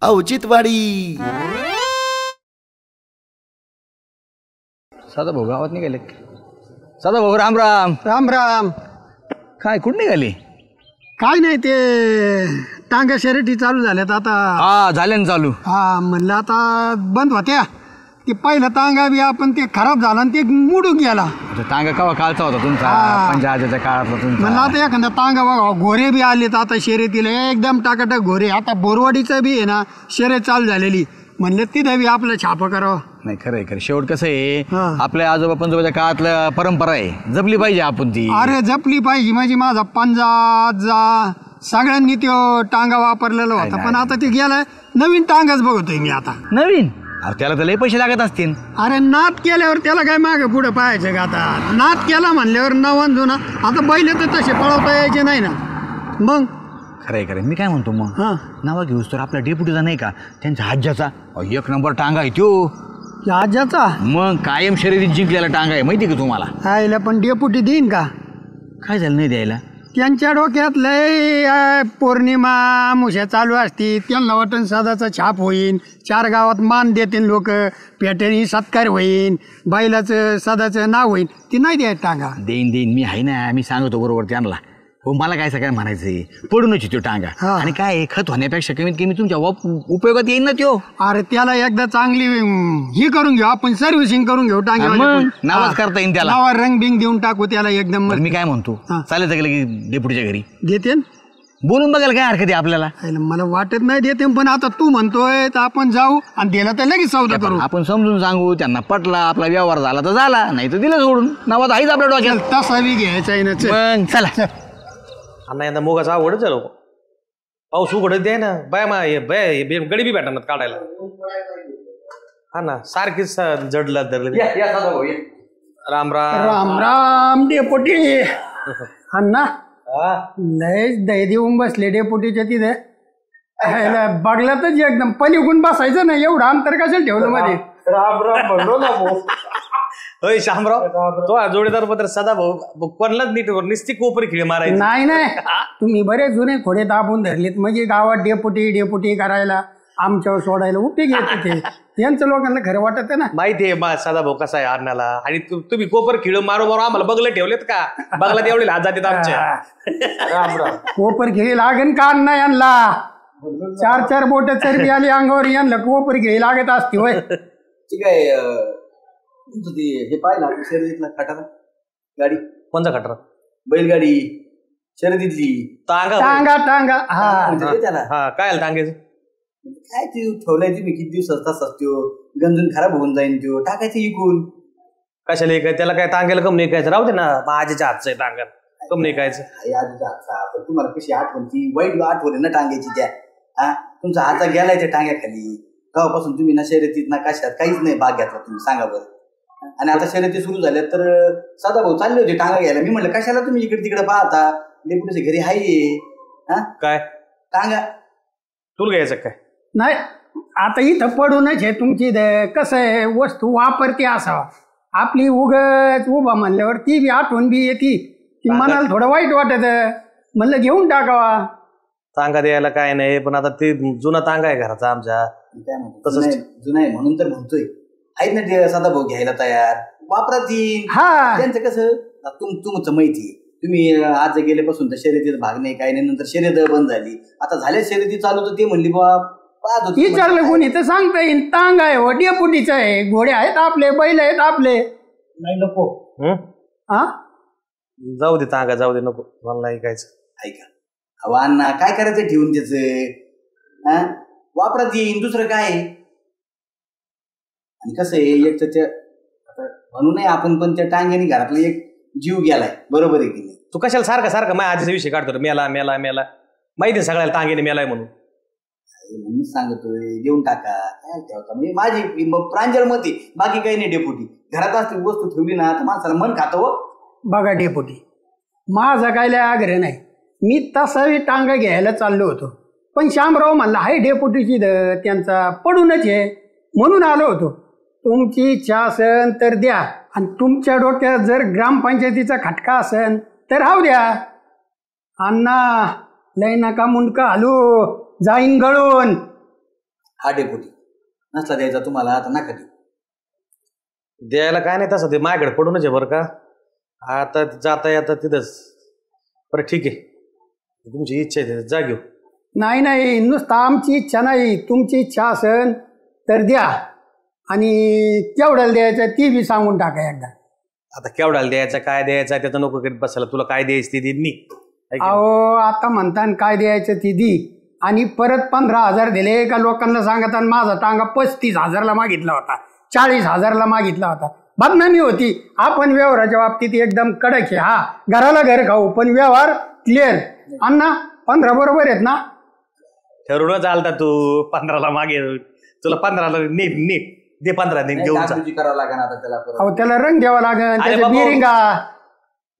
औचित्यवाडी. साधा भाऊ गावात निघाले. साधा भाऊ राम राम. राम राम. काय कुठं निघाले? काय नाही ते टांगा शर्यती चालू झाल्यात आता. हा झाल्या ना चालू. हा म्हणलं आता बंद होत्या ते पहिलं टांगा बी आपण ते खराब झाला आणि ते मोडून गेला. टांगा कवा काळचा होता तुमचा? पंजाच्या काळातला तुमचा. म्हणलं आता एखादा टांगा बघा. घोरे बी आलेत आता शर्यतीला एकदम टाकाटक घोरे. आता बोरवाडीचं बी आहे ना शर्यत चालू झालेली. म्हणलं तिथं बी आपलं छापा करावं. नाही खरंय खरं. शेवट कसं आहे आपल्या आजोबा पंजोबाच्या काळातलं परंपरा आहे, जपली पाहिजे आपण ती. अरे जपली पाहिजे. म्हणजे माझा पंजा आजा सगळ्यांनी तो टांगा वापरलेला होता. पण आता ते गेलाय नवीन टांगाच बघतोय मी आता. नवीन? अरे त्याला तर लय पैसे लागत असतील. अरे नाद केल्यावर त्याला काय मागे पुढे पाहायचं का? आता नाद केला म्हणल्यावर नवन जुना. आता बैल तर तसे पळवता यायचे नाही ना. मग खरंय खरंय. मी काय म्हणतो मग नावा घेऊस तर आपला डेप्युटीचा नाही का त्यांचा हज्जाचा एक नंबर टांगा आहे त्यो. आजाचा मग कायम शर्यतीत जिंकलेला टांगा आहे माहिती का तुम्हाला? आईला पण डेपुटी देईन का? काय झालं नाही द्यायला? त्यांच्या डोक्यात लय पौर्णिमा मुश्या चालू असती. त्यांना वाटण सदाचा छाप होईन. 4 गावात मान देतील लोक. पेट्याने सत्कार होईन. बैलाचं सदाचं नाव होईन. ती नाही द्याय टांगा. देईन देईन मी आहे ना. मी सांगतो बरोबर त्यांना. हो मला काय सगळं म्हणायचंय पडूनच तो टांगा. आणि काय खत होण्यापेक्षा कमीत कमी तुमच्या उपयोगात येईल ना त्यो. अरे त्याला एकदा चांगली ही करून घेऊ आपण. सर्व्हिसिंग करून घेऊ टांगा. नावच करता येईल त्याला. नावा रंग बिंग देऊन टाकू त्याला एकदम. मी काय म्हणतो चालायचं गेलं की डेपुटीच्या घरी देते बोलून बघायला काय हरकत आहे आपल्याला? मला वाटत नाही देते. पण आता तू म्हणतोय तर आपण जाऊ आणि दिला तर लगेच सौदा करू. आपण समजून सांगू त्यांना. पटला आपला व्यवहार झाला तर झाला, नाही तर दिलं सोडून. नावात आहेच आपल्या डोक्यात. तसा बी घ्यायचा आहे ना. चला अण्णा यंदा मुगाचा आवडच झालो. पाऊस उघडत द्याय ना. बाय मा गडी बी भेटणार काढायला. हा ना सारखीच जडला धरले. राम राम. राम राम डेपुटी. अण्णा लय दही देऊन बसले डेपुटीच्या तिथे. बघलातच एकदम पलीकडून बसायचं ना. एवढं अंतर कशाला ठेवलं मध्ये? राम राम म्हणलो ना भाऊ. होय शामराव तो जोडीदार पत्र सदा भाऊ कोणलाच नीट निस्ती कोपरी खिळे मारायची नाही. तुम्ही बरेच जुने खोडे दाबून धरलेत. म्हणजे गावात डेपुटी डेपुटी करायला आमच्यावर सोडायला उपयोग येते ते. यांचं लोकांना खरं वाटत ना. माहिती आहे सदा भाऊ कसा आहे अन्नाला. आणि तुम्ही कोपर खिळ मारो मारो आम्हाला बगलं ठेवलेत का? बगला तेवढे लाज जातात आमच्या. राम राम. कोपर खिळी लागेल का अण्णा यांना? 4 बोट चरबी आली अंगावर. यांना कोपर खिळी लागत असते होय. ठीक आहे. हे पाहिला शर्यतीतला खटारा गाडी. कोणचा खटारा? बैलगाडी शर्यतीतली टांगा. टांगा टांगा. त्याला हा काय टांग्याचं काय ते ठेवलाय तुम्ही किती दिवस असतो. गंजून खराब होऊन जाईन तो. टाकायचं इकून. कशाला काय त्याला काय टांग्याला कम नाही कायचं? राहू दे ना. माझ्याच्या हातचं आहे टांगा. कम नाही कायचं. पण तुम्हाला कशी आठवण ती वाईट आठवण आहे ना टांग्याची त्या. तुमचा हाता गेलाय त्या टांग्याखाली. तेव्हापासून तुम्ही ना शर्यतीत ना कशात काहीच नाही भाग घेतला तुम्ही. सांगा बरं. आणि आता शर्यती सुरू झाल्या तर सदा भाऊ चालले होते टांगा घ्यायला. मी म्हणलं कशाला तुम्ही इकडे तिकडे पाहता? डेपुटीच्या घरी हाय काय टांगा. तुला घ्यायचं काय? नाही आता इथं पडूनच आहे तुमची. कसं आहे वस्तू वापरते असावा. आपली उगच उभा म्हणल्यावर ती बी आठवण बी येते. ती मनाला थोडं वाईट वाटत. म्हणलं घेऊन टाकावा. टांगा द्यायला काय नाही. पण आता ते जुना टांगा आहे घराचा आमच्या. तसंच जुना आहे म्हणून तर म्हणतोय. आहेत ना ते सदा भाऊ घ्यायला तयार. वापरात येईल. त्यांचं कसं तुमचं माहिती. तुम्ही आज गेल्यापासून तर शर्यतीत भाग नाही काय नाही. नंतर शर्यत बंद झाली. आता झाल्या शर्यती चालू तर ते म्हणली बाबा विचारलं कोणी तर सांगता येईल. टांगा आहे हो डेपुटीचं आहे. घोडे आहेत आपले. बैल आहेत आपले. नाही नको. जाऊ दे टांगा जाऊ दे. नको मला नाही ऐकायचं. ऐका अहो अण्णा काय करायचं ठेवून त्याचं. वापरात येईन दुसरं काय. आणि कसं आहे एक तर म्हणून नाही आपण पण त्या टांग्याने घरातला एक जीव गेलाय. बरोबर आहे की नाही? तू कशाला सारखं सारखं माझ्या आजीचा विषय काढतो? मेला मेला मेला. माहिती आहे सगळ्याला टांग्याने मेलाय म्हणून. मी सांगतोय देऊन टाका. काय ठेवता म्हणजे माझी प्रांजळ मती. बाकी काही नाही. डेपुटी घरात असते वस्तू ठेवली ना तर माणसाला मन खातं हो. बघा डेपुटी माझा काय आग्रह नाही. मी तसाही टांगा घ्यायला चाललो होतो. पण शामराव म्हणला हाय डेपुटीची त्यांचा पडूनच आहे म्हणून आलो होतो. तुमची इच्छा असेल तर द्या. आणि तुमच्या डोक्यात जर ग्रामपंचायतीचा खटका असेल तर राहू द्या. अण्णा लय नका मुंडका हलू जाईन गळून. हा डेपुटी नसला द्यायचा तुम्हाला आता नका देऊ. द्यायला काय नाही तसं ते माझ्याकडे पडूनच आहे बरं का. आता जाता येता तिथंच. बरं ठीक आहे, तुमची इच्छा आहे जा घेऊ. नाही नुसतं आमची इच्छा नाही, तुमची इच्छा असेल तर द्या. आणि केवढ्याला द्यायचं ती बी सांगून टाका एकदा. आता केवढ्याला द्यायचा काय द्यायचा त्याचं नको करीत बसायला. तुला काय द्यायची ती देईन मी. अहो आता म्हणतान काय द्यायचं ती दी आणि परत 15,000 दिले का लोकांना सांगत. आणि माझा टांगा 35,000ला मागितला होता, 40,000ला मागितला होता. बदनामी होती. आपण व्यवहाराच्या बाबतीत एकदम कडक आहे. हा घराला घर खाऊ पण व्यवहार क्लिअर. अण्णा 15 बरोबर आहेत ना? ठरवून चालता तू 15ला मागे. तुला 15ला नीट दे 15 दिन घेऊन जा. करावं लागेल आता त्याला परत. अहो त्याला रंग द्यावा लागेल, त्याच्या बिरिंगा.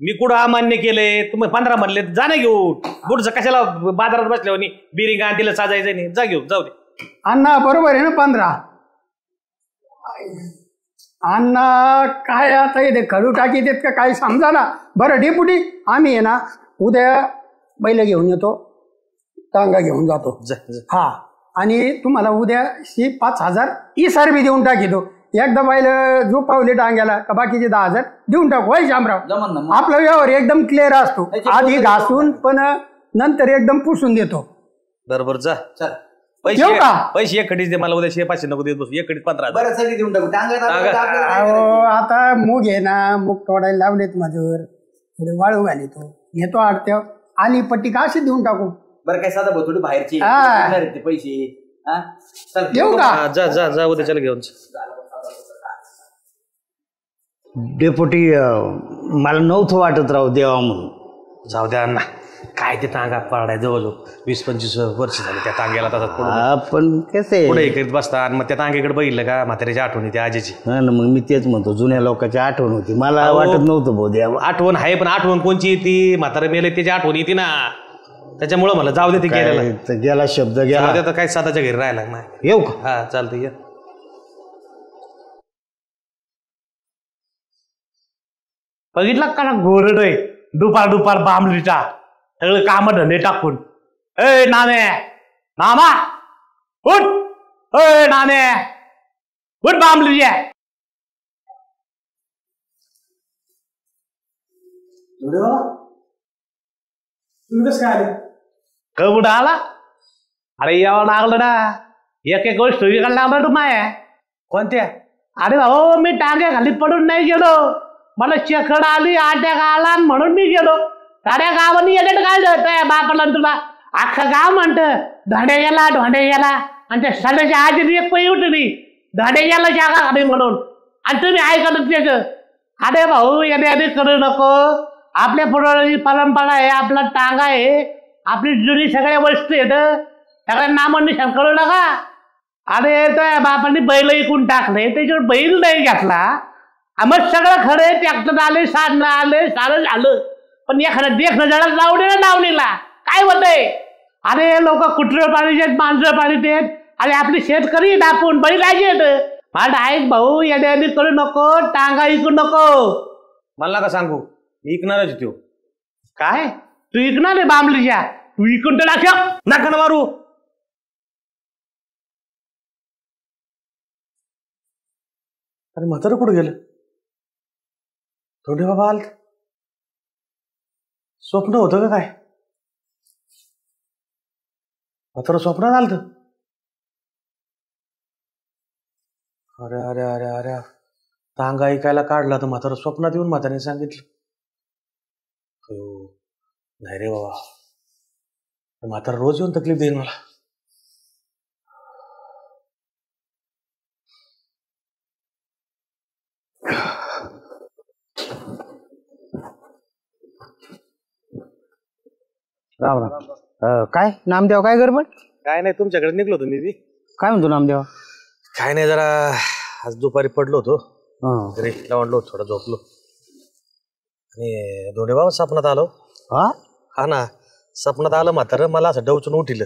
मी कुठं अमान्य केले? तुम्ही 15 म्हणले जा ना घेऊ. पुढचं कशाला बाजारात बसल्यावर बिरिंगा तिला साजायचं नाही. जा घेऊ जाऊ दे. अण्णा बरोबर आहे ना 15? अण्णा काय आता इथे खडू टाकी देत का काही समजा ना. बरं डेपुटी आम्ही आहे ना उद्या बैल घेऊन येतो, टांगा घेऊन जातो. हा आणि तुम्हाला उद्या 5,000 इसार बी देऊन टाकितो. एकदा बैल झोपावले टांग्याला का बाकीचे 10,000 देऊन टाकू. होय शामराव, आपला व्यवहार एकदम क्लिअर असतो. आधी घासून पण नंतर एकदम पुसून देतो. बरोबर जा. चल पैसे एक खडीच दे मला. उद्या 500 नको देत बसू. एक खडीच 15. बरं सगळी देऊन टाकू अहो आता मूग आहे ना, मूग तोडायला लावलेत माझ्यावर, थोडे वाळू घालितो, घेतो आडत्या आली पट्टी का अशी देऊन टाकू. बरं काय साधा भाऊ थोडी बाहेरची ते पैसे देऊ का? जा जा जा उद्या चला घेऊन. डेपुटी मला नव्हतं वाटत राहू देवा म्हणून. जाऊ द्या अण्णा, काय ते टांगा पडाय जवळजवळ 20-25 वर्ष झाले त्या टांग्याला. तसंच पण कसं आहे पुढे करीत बसता. आणि मग त्या टांग्याकडे बघितलं का म्हाताऱ्याची आठवण येते आजीची. हा ना, मग मी तेच म्हणतो जुन्या लोकांची आठवण होती. मला वाटत नव्हतं भाऊ देवा. आठवण आहे पण आठवण कोणची येते? म्हातारे मेले त्याची आठवण येते ना. त्याच्यामुळे मला जाऊ दे ते गेलेला. गेला शब्द गेला. तर काय स्वतःच्या घरी राहायला नाही. येऊ का? हा चालतंय. बघितलं का घोरड आहे दुपार बांबलीचा सगळं काम धंदे टाकून. ए नामे नामा उठ. ए नामे उठ बांबली. कुठं आला? अरे यावं लागलं ना. एक गोष्ट विकायला लागला तू माय. कोणत्या? अरे भाऊ मी टांग्या खाली पडून नाही गेलो. मला चकड आली, अटॅक आला म्हणून मी गेलो. साऱ्या गावानी येण्यात काय बापाला तुला अख्खं गाव म्हणतं धडे गेला आणि त्या सड्याच्या आजी एक पै उठली धडे गेला जागा खाली म्हणून. आणि तुम्ही ऐकलं त्याचं. अरे भाऊ येणे करू नको. आपल्या पुढे परंपरा आहे, आपला टांगा आहे, आपली जुनी सगळ्या वस्तू आहेत, सगळ्या नामनिशाण करू नका. अरे तो बापाने बैल ऐकून टाकले, त्याच्यावर बैल नाही घेतला. मग सगळं खरं ट्रॅक्टर आले, साधनं आले, सारं झालं. पण एखादं देखणं झाडा लावणे ना लावणीला काय होतंय? अरे लोक कुठलं पाणी देत, मांजर पाणी देत, आणि आपली शेतकरी दापून बैल येत. माझा ऐक भाऊ येणे करू नको, टांगा ऐकू नको. मला का सांगू मी ऐकणारच तो. काय तू ऐकणार आहे बांबलीच्या? तू ऐकून तर दाखव. नका मारू. अरे म्हातारं कुठं गेलं? थोडे बाबा आल. स्वप्न होतं का काय? म्हातारं स्वप्नात आलत. अरे अरे अरे अरे टांगा ऐकायला काढला तर म्हातारं स्वप्नात येऊन म्हाताने सांगितलं. नाही रे बाबा, म्हातारं रोज येऊन तकलीफ देईन मला. राम राम. काय नामदेव, काय गडबड? काय नाही, तुमच्याकडे निघलो होतो मी. काय म्हणतो नामदेव? काय नाही, जरा आज दुपारी पडलो होतो घरी, लावणलो थोडं झोपलो आणि धोंडे बाबा स्वप्नात आलो. हा ना, स्वप्नात आलं म्हातारं मला असं डवचून उठिलं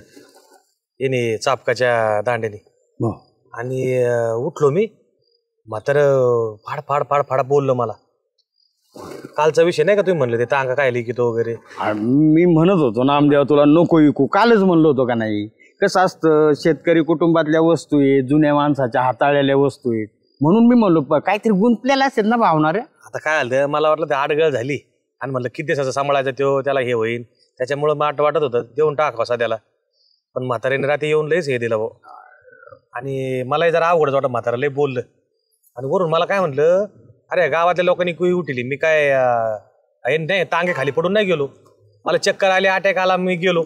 येणे चापकाच्या दांड्याने. आणि उठलो मी. म्हातारं फाड फाड फाड फाड बोललं मला. कालचा विषय नाही का तुम्ही म्हणले ते टांगा काय लिखितो वगैरे? मी म्हणत होतो नामदेव तुला नको विकू, कालच म्हणलो होतो का नाही? कसं असतं शेतकरी कुटुंबातल्या वस्तू आहेत, जुन्या माणसाच्या हाताळलेल्या वस्तू आहेत, म्हणून मी म्हणलो काहीतरी गुंतलेला असेल ना भावणार. आता काय झालं मला वाटलं ते आडगळ झाली आणि म्हणलं किती दिवसाचं सांभाळायचं तो त्याला हे होईल त्याच्यामुळं वाटत होतं देऊन टाक कसा त्याला. पण म्हातारीने रात्री येऊन लयच हे दिलं भाऊ आणि मलाही जरा अवघडच वाटत म्हातारा लय बोललं आणि वरून मला काय म्हटलं अरे गावातल्या लोकांनी कुई उठली मी काय नाही टांगे खाली पडून नाही गेलो मला चक्कर आले अटॅक आला मी गेलो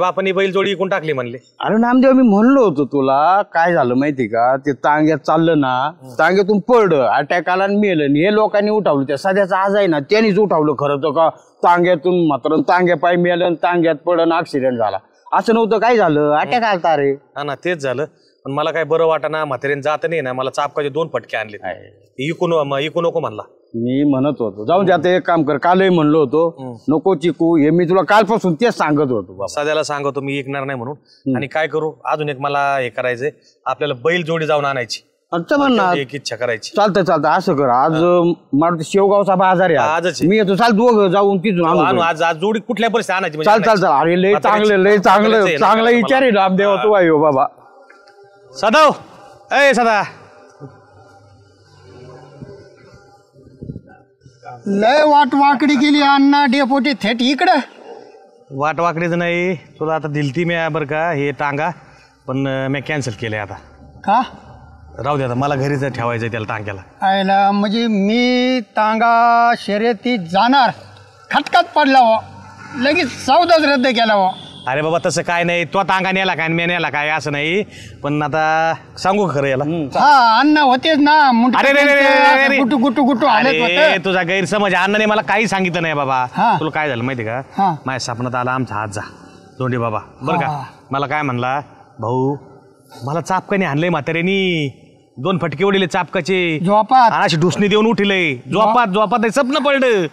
बापानी बैल जोडी इकून टाकली म्हणले. अरे नामदेव मी म्हणलो होतो तुला काय झालं माहिती का ते तांग्यात चाललं ना तांग्यातून पडलं अटॅक आला आणि मेलं हे लोकांनी उठावलं त्या सध्याचा आज आहे ना त्यांनीच उठावलं खरं तर का तांग्यातून मात्र तांग्या पाय मेलं तांग्यात पडलं ऍक्सिडेंट झाला असं नव्हतं काय झालं अटॅक आलता रे. हा ना तेच झालं पण मला काय बरं वाटा ना म्हातारीने जात नाही ना मला चापकाचे 2 फटके आणले इकू नको म्हणला. मी म्हणत होतो जाऊन दे आता एक काम कर कालही म्हणलो होतो नको चिकू हे मी तुला कालपासून तेच सांगत होतो सध्याला सांगतो मी ऐकणार नाही म्हणून. आणि काय करू अजून एक मला हे करायचंय आपल्याला बैल जोडी जाऊन आणायची एक इच्छा करायची. चालतं असं कर आज मला शेवगावचा बाजार आहे आजच मी येतो चाल दोघं जाऊन तिथून आज जोडी कुठल्या परिस्थिती आणायची चाल अरे लय चांगलं विचार आहे रामदेव तू आहे बाबा. सदाव ए सदा लय वाकडी केली अण्णा डेपोटी थेट इकडं. वाकडीच नाही तुला आता दिलती मी बरं का हे टांगा पण मी कॅन्सल केलंय आता. का राहू दे आता मला घरीच ठेवायचंय त्याला टांग्याला. आयला म्हणजे मी टांगा शर्यतीत जाणार खटकात पडला हो लगेच सौदाच रद्द केला हो. अरे बाबा तसं काय नाही तो टांगा नेला काय मी नेला काय असं नाही पण आता सांगू खरं याला. हा अण्णा होतेच ना अरे गुटू गुटू गुटू आले तुझा गैरसमज अण्णाने मला काही सांगितलं नाही बाबा. हा. तुला काय झालं माहिती का माझ्या स्वप्नात आला आमचा आजा दोंडे बाबा बरं का मला काय म्हणला भाऊ मला चापकाने आणलंय म्हाताऱ्यानी 2 फटके उडले चापकाचे झोपात अशी ढुसणी देऊन उठले झोपात स्वप्न पडलं.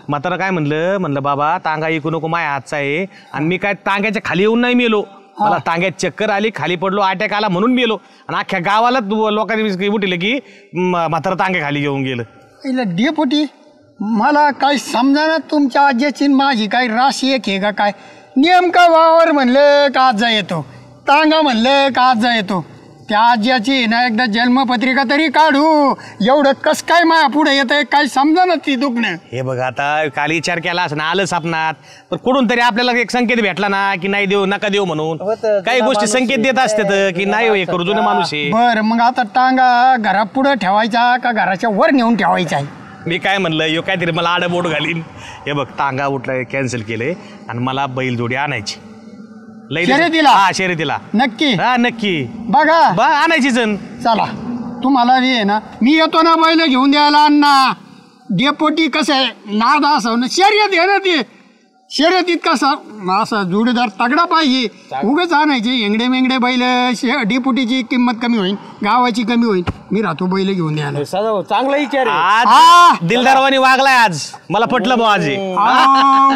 म्हातारा काय म्हणलं बाबा टांगा ऐकू नको माझ्या हातचा आहे आणि मी काय टांग्याच्या खाली येऊन नाही मेलो मला टांग्यात चक्कर आली खाली पडलो अटॅक आला म्हणून मेलो आणि अख्ख्या गावाला लोकांनी उठले की म्हातारा टांग्या खाली घेऊन गेलं. डेपुटी मला काही समजा तुमच्या आज्याची माझी काही राशी एक आहे का काय नेमका वावर म्हणलं का आज येतो टांगा म्हणलं का आज येतो त्या आज्याची ना एकदा जन्मपत्रिका तरी काढू एवढं कस काय माया पुढे येत आहे काही समजा ना ती दुखणं. हे बघ आता काल विचार केला असं ना आलं सापनात पण कुठून तरी आपल्याला एक संकेत भेटला ना की नाही देऊ नका देऊ म्हणून काही गोष्टी संकेत देत असतात की नाही हे करू जुनं माणूस आहे. बरं मग आता टांगा घरा पुढे ठेवायचा का घराच्या वर नेऊन ठेवायचा आहे. मी काय म्हणलं यो काहीतरी मला आडबोट घालीन. हे बघ टांगा उठला कॅन्सल केले आणि मला बैल जोडी आणायची शर्यतीला नक्की हा नक्की बघा आणायची जण. चला तुम्हाला बी आहे ना मी येतो ना बैल घेऊन द्यायला अण्णा. डेपोटी कसं आहे नाद असं शर्यत आहे ना ती शर्यतीत कसं असं जोडीदार तगडा पाहिजे उगाच आणायचे एंगडे मेंगडे बैल डेपुटीची किंमत कमी होईल गावाची कमी होईल मी राहतो बैल घेऊन द्यायला. चांगला विचार आज दिलदारवानी वागलाय आज मला पटलं मग आज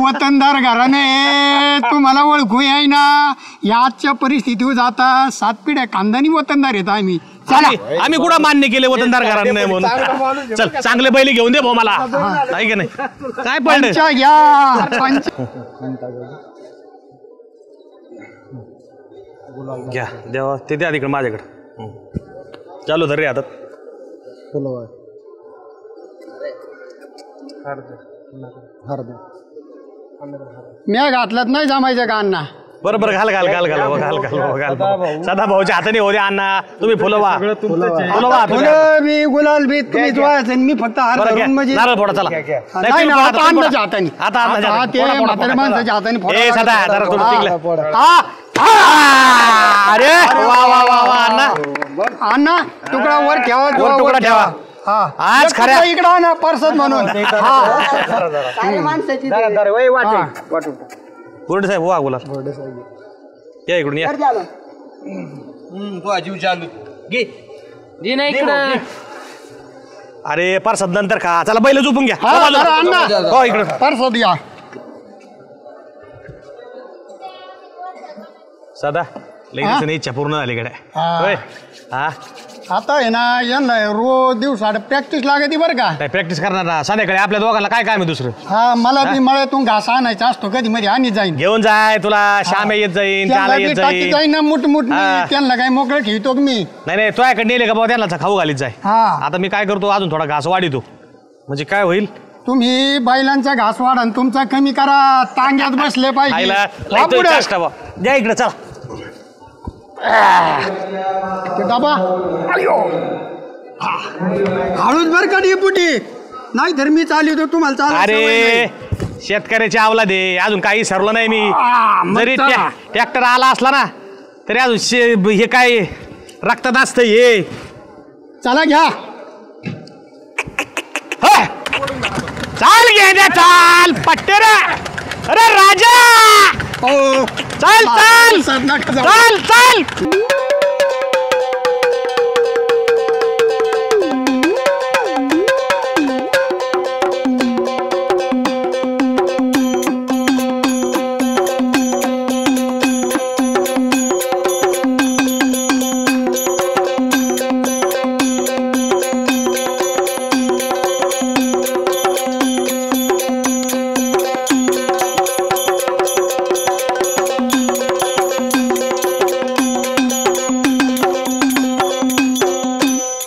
वतनदार घराने तुम्हाला ओळखू आहे ना या आजच्या परिस्थितीवर जाता 7 पिढ्या खानदानी वतनदार येत आम्ही. आम्ही कुठं मान्य केले वतनदार घरात नाही म्हणून चल चांगले बैल घेऊन दे भाऊ मला नाही का नाही काय पडलं घ्या देवा ते द्या तिकडे माझ्याकडे चालू धर रे आता मी घातलात नाही जमायचं का अण्णा. बरोबर घाल सदा भाऊच्या हाताने होते अण्णा तुम्ही फुलवा मी गुलाल बी तुम्ही मी फक्त नारळ फोडा चला अरे अण्णा तुकडा वर ठेवा तुकडा ठेवा आज खऱ्या इकडं ना परसद म्हणून बोर्डे साहेब वा बोला या इकडून या जीव चालू अरे परसद नंतर खा चला बैल झोपून घ्या हो इकडं परसद या सदा लगेच इच्छा पूर्ण झाली कडे हा आता आहे ना यांना रोज दिवसाड प्रॅक्टिस लागते बरं का. काय प्रॅक्टिस करणार ना संध्याकाळी आपल्या दोघांना काय काम आहे दुसरं. हा मला ती मळ्यातून घास आणायचा असतो कधी मध्ये आणि जाईन घेऊन जाय तुला श्याम येत जाईन त्याला येत जाईन. जाईन ना मुठ हा. त्यांना काय मोकळं खेळतो मी. नाही तुझ्याकडे नेले का बाबा त्यांना खाऊ घालीत जाय. हा आता मी काय करतो अजून थोडा घास वाढितो म्हणजे काय होईल. तुम्ही बैलांचा घास वाढा आणि तुमचा कमी करा तांग्यात बसले पाहिजे. खायला वा पुढे. द्या इकडे चला. ते डबा अयो. हळूच बर का डेपुटी नाही तर मी चालू तुम्हाला चालू. अरे शेतकऱ्याची आवला दे अजून काही सरलं नाही मी. मग जरी चला. ट्रॅक्टर आला असला ना तरी अजून हे काय रक्तात असतं हे. चला घ्या. चाल घे चाल पट्टे रे. अरे राजा हो चाल चाल नका जाऊ. चाल चाल